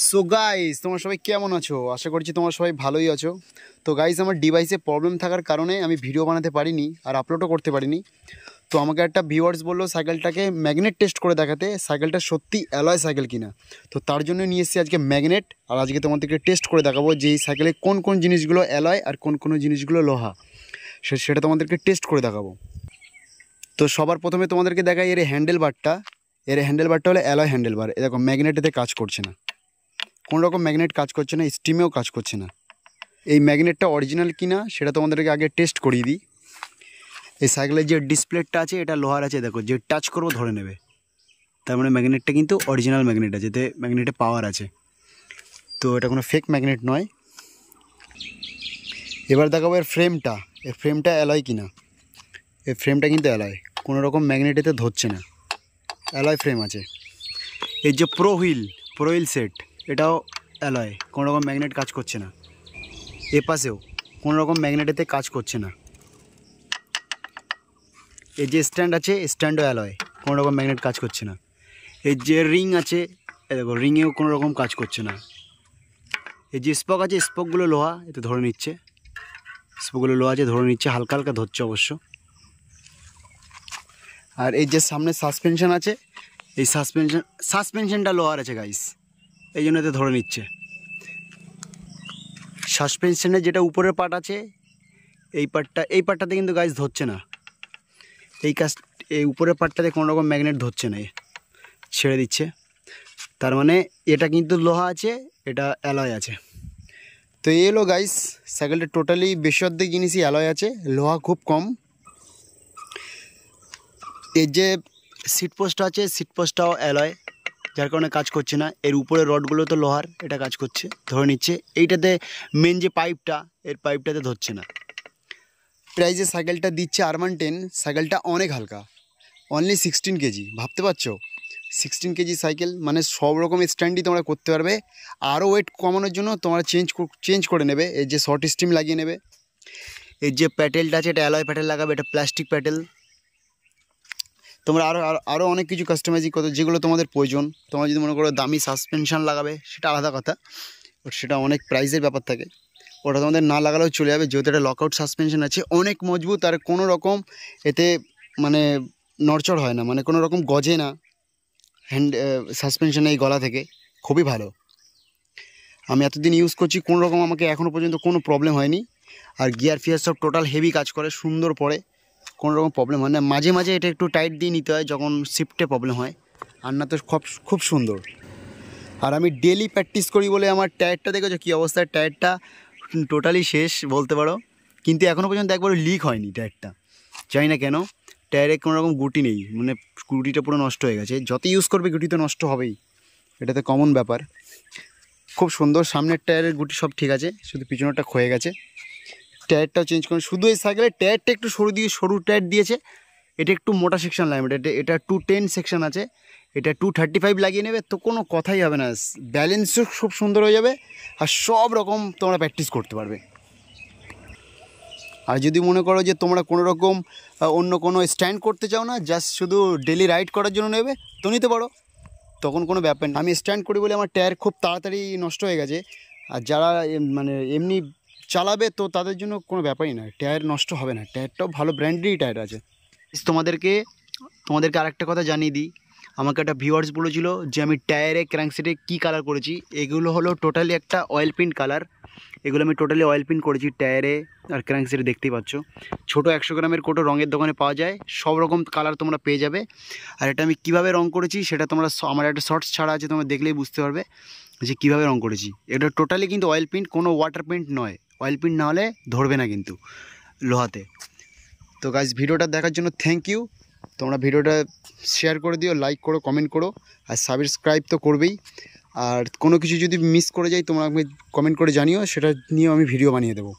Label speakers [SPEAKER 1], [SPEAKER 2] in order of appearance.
[SPEAKER 1] So guys, তোমরা সবাই কেমন আছো? আশা করছি তোমরা সবাই ভালোই আছো। তো গাইস, আমার ডিভাইসে প্রবলেম থাকার কারণে আমি ভিডিও বানাতে পারিনি আর আপলোডও করতে পারিনি। তো আমাকে একটা ভিউয়ার্স বললো সাইকেলটাকে ম্যাগনেট টেস্ট করে দেখাতে, সাইকেলটা সত্যি অ্যালয় সাইকেল কিনা। তো তার জন্য নিয়ে এসেছি আজকে ম্যাগনেট, আর আজকে তোমাদেরকে টেস্ট করে দেখাবো যে এই সাইকেলে কোন কোন জিনিসগুলো অ্যালয় আর কোন কোন জিনিসগুলো লোহা, সেটা তোমাদেরকে টেস্ট করে দেখাবো। তো সবার প্রথমে তোমাদেরকে দেখাই এর হ্যান্ডেলবারটা হলো অ্যালয় হ্যান্ডেলবার। এ দেখো, ম্যাগনেটেতে কাজ করছে না, কোনো রকম ম্যাগনেট কাজ করছে না, স্টিমেও কাজ করছে না। এই ম্যাগনেটটা অরিজিনাল কিনা সেটা তোমাদেরকে আগে টেস্ট করিয়ে দিই। এই সাইকেলের যে ডিসপ্লেটা আছে এটা লোহার আছে, দেখো যে টাচ করবো ধরে নেবে, তার মানে ম্যাগনেটটা কিন্তু অরিজিনাল ম্যাগনেট আছে, এতে ম্যাগনেটে পাওয়ার আছে। তো এটা কোনো ফেক ম্যাগনেট নয়। এবার দেখাবো এর ফ্রেমটা অ্যালয় কিনা। এই ফ্রেমটা কিন্তু অ্যালয়, কোনো রকম ম্যাগনেটেতে ধরছে না, অ্যালয় ফ্রেম আছে। এর যে প্রো হুইল সেট, এটাও অ্যালয়, কোনো রকম ম্যাগনেট কাজ করছে না। এ পাশেও কোনো রকম ম্যাগনেটেতে কাজ করছে না। এই যে স্ট্যান্ড আছে, স্ট্যান্ডও অ্যালয়, কোনো রকম ম্যাগনেট কাজ করছে না। এই যে রিং আছে, এ দেখো রিংয়েও কোনো রকম কাজ করছে না। এই যে স্পক আছে, স্পকগুলো লোহা, এতে ধরে নিচ্ছে, স্পকগুলো লোহা আছে, ধরে নিচ্ছে, হালকা হালকা ধরছে অবশ্য। আর এই যে সামনে সাসপেনশন আছে, এই সাসপেনশনটা লোহার আছে গাইস, এই জন্য এতে ধরে নিচ্ছে। সাসপেনশনের যেটা উপরের পার্ট আছে, এই পার্টটাতে কিন্তু গাইস ধরছে না। এই উপরের পার্টটাতে কোনো রকম ম্যাগনেট ধরছে না, ছেড়ে দিচ্ছে। তার মানে এটা কিন্তু লোহা আছে, এটা অ্যালয় আছে। তো এই হলো গাইস সাইকেলটা, টোটালি বেশি অর্ধেক জিনিসই অ্যালয় আছে, লোহা খুব কম। এর যে সিট পোস্টটা আছে, সিট পোস্টটাও অ্যালয়, যার কারণে কাজ করছে না। এর উপরে রডগুলো তো লোহার, এটা কাজ করছে, ধরে নিচ্ছে। এইটাতে মেন যে পাইপটা, এর পাইপটাতে ধরছে না। প্রাইজে সাইকেলটা দিচ্ছে R110। সাইকেলটা অনেক হালকা, অনলি 16 কেজি। ভাবতে পারছো 16 কেজি সাইকেল, মানে সব রকম স্ট্যান্ডই তোমরা করতে পারবে। আরও ওয়েট কমানোর জন্য তোমরা চেঞ্জ করে নেবে, এর যে শর্ট স্টিম লাগিয়ে নেবে। এর যে প্যাটেলটা আছে, এটা অ্যালয় প্যাটেল লাগাবে, এটা প্লাস্টিক প্যাটেল। তোমরা আরও অনেক কিছু কাস্টমাইজিং করতে, যেগুলো তোমাদের প্রয়োজন। তোমরা যদি মনে করো দামি সাসপেনশন লাগাবে, সেটা আলাদা কথা, বাট সেটা অনেক প্রাইসের ব্যাপার থাকে, ওটা তোমাদের না লাগালেও চলে যাবে। যেহেতু এটা লকআউট সাসপেনশন আছে, অনেক মজবুত, আর কোনো রকম এতে মানে নড়চড় হয় না, মানে কোনো রকম গজে না সাসপেনশন এই গলা থেকে, খুবই ভালো। আমি এতদিন ইউজ করছি, কোনো রকম আমাকে এখনও পর্যন্ত কোনো প্রবলেম হয়নি। আর গিয়ার ফিয়ার সব টোটাল হেভি কাজ করে, সুন্দর পড়ে, কোনো রকম প্রবলেম হয় না। মাঝে মাঝে এটা একটু টাইট দিয়ে নিতে হয় যখন শিফটে প্রবলেম হয়, আর না তো খুব সুন্দর। আর আমি ডেলি প্র্যাকটিস করি বলে আমার টায়ারটা দেখেছো কী অবস্থা, টায়ারটা টোটালি শেষ বলতে পারো। কিন্তু এখনও পর্যন্ত একবারও লিক হয়নি টায়ারটা, জানি না কেন। টায়ারে কোনো রকম গুটি নেই, মানে গুটিটা পুরো নষ্ট হয়ে গেছে। যত ইউজ করবে গুটি তো নষ্ট হবেই, এটা তো কমন ব্যাপার। খুব সুন্দর, সামনের টায়ারের গুটি সব ঠিক আছে, শুধু পিছনেরটা ক্ষয়ে গেছে। টায়ারটাও চেঞ্জ করে, শুধু এই সাইকেলের টায়ারটা একটু সরু টায়ার দিয়েছে। এটা একটু মোটা সেকশন লাগবে, এটা 210 সেকশন আছে, এটা 235 লাগিয়ে নেবে তো কোনো কথাই হবে না। ব্যালেন্সও খুব সুন্দর হয়ে যাবে, আর সব রকম তোমরা প্র্যাকটিস করতে পারবে। আর যদি মনে করো যে তোমরা কোনো রকম অন্য কোনো স্ট্যান্ড করতে চাও না, জাস্ট শুধু ডেলি রাইড করার জন্য নেবে, তো নিতে পারো, তখন কোনো ব্যাপার না। আমি স্ট্যান্ড করি বলে আমার টায়ার খুব তাড়াতাড়ি নষ্ট হয়ে গেছে। আর যারা মানে এমনি চালাবে, তো তাদের জন্য কোনো ব্যাপারই না, টায়ার নষ্ট হবে না, টায়ারটাও ভালো ব্র্যান্ডেরই টায়ার আছে। তোমাদেরকে আরেকটা কথা জানিয়ে দিই। আমাকে একটা ভিউয়ার্স বলেছিল যে আমি টায়ারে ক্র্যাঙ্কসেটে কী কালার করেছি। এগুলো হলো টোটালি একটা অয়েল পেন্ট কালার, এগুলো আমি টোটালি অয়েল পেন্ট করেছি টায়ারে আর ক্র্যাঙ্কসেটে, দেখতেই পাচ্ছ। ছোটো 100 গ্রামের কোটো রঙের দোকানে পাওয়া যায়, সব রকম কালার তোমরা পেয়ে যাবে। আর এটা আমি কীভাবে রঙ করেছি সেটা তোমরা, আমার একটা শর্টস ছাড়া আছে, তোমরা দেখলেই বুঝতে পারবে যে কীভাবে রঙ করেছি। এটা টোটালি কিন্তু অয়েল পেন্ট, কোনো ওয়াটার পেন্ট নয়। অয়েল পেন্ট না হলে ধরবে না কিন্তু লোহাতে। তো গাইস, ভিডিওটা দেখার জন্য থ্যাংক ইউ। তোমরা ভিডিওটা শেয়ার করে দিও, লাইক করো, কমেন্ট করো, আর সাবস্ক্রাইব তো করবেই। আর কোনো কিছু যদি মিস করে যাই তোমরা আমাকে কমেন্ট করে জানিও, সেটা নিয়েও আমি ভিডিও বানিয়ে দেবো।